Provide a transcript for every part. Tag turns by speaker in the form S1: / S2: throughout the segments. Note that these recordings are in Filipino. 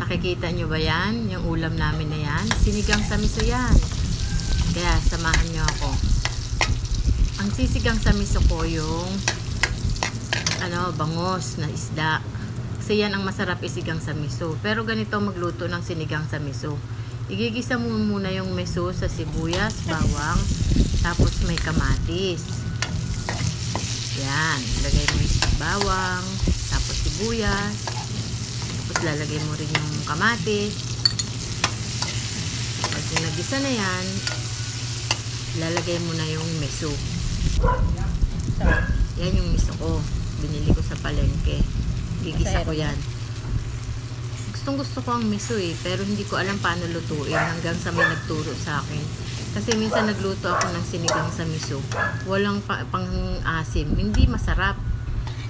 S1: Nakikita nyo ba yan? Yung ulam namin na yan. Sinigang sa miso yan. Kaya samahan nyo ako. Ang sisigang sa miso ko yung bangos na isda. Kasi yan ang masarap isigang sa miso. Pero ganito magluto ng sinigang sa miso. Igigisa mo muna yung miso sa sibuyas, bawang, tapos may kamatis. Yan. Lagay mo yung bawang, tapos sibuyas. Tapos lalagay mo rin yung kamatis. Pag nagisa na yan, lalagay mo na yung miso. Yan yung miso ko. Binili ko sa palengke. Gigisa ko yan. Gusto ko ang miso pero hindi ko alam paano lutuin hanggang sa may nagturo sa akin. Kasi minsan nagluto ako ng sinigang sa miso. Walang pang-asim. Hindi masarap.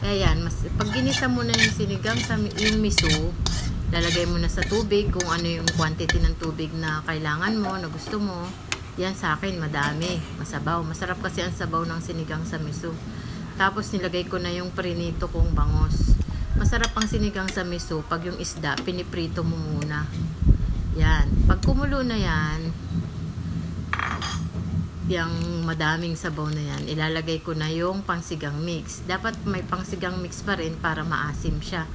S1: Kaya yan, pag ginisa mo na yung sinigang sa yung miso, lalagay mo na sa tubig kung ano yung quantity ng tubig na kailangan mo, na gusto mo. Yan sa akin, madami. Masabaw. Masarap kasi ang sabaw ng sinigang sa miso. Tapos nilagay ko na yung prinito kong bangos. Masarap ang sinigang sa miso pag yung isda, piniprito mo muna. Yan. Pag kumulo na yan, yung madaming sabaw na yan, ilalagay ko na yung pangsigang mix. Dapat may pangsigang mix pa rin para maasim siya.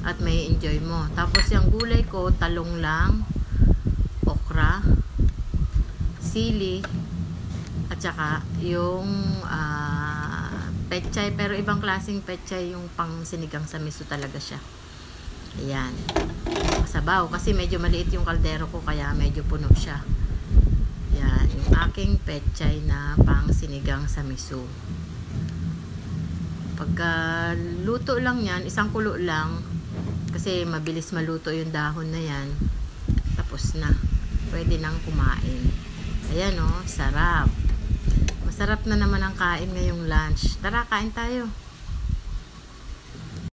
S1: At may enjoy mo. Tapos yung gulay ko, talong lang, okra, sili, at saka yung pechay, pero ibang klaseng pechay, yung pang sinigang sa miso talaga siya. Ayan. Masabaw kasi medyo maliit yung kaldero ko kaya medyo puno siya. Ayan, yung aking pechay na pang sinigang sa miso. Pagka luto lang yan, isang kulo lang kasi mabilis maluto yung dahon na yan. Tapos na. Pwede nang kumain. Ayan sarap. Masarap na naman ang kain ngayong lunch. Tara, kain tayo.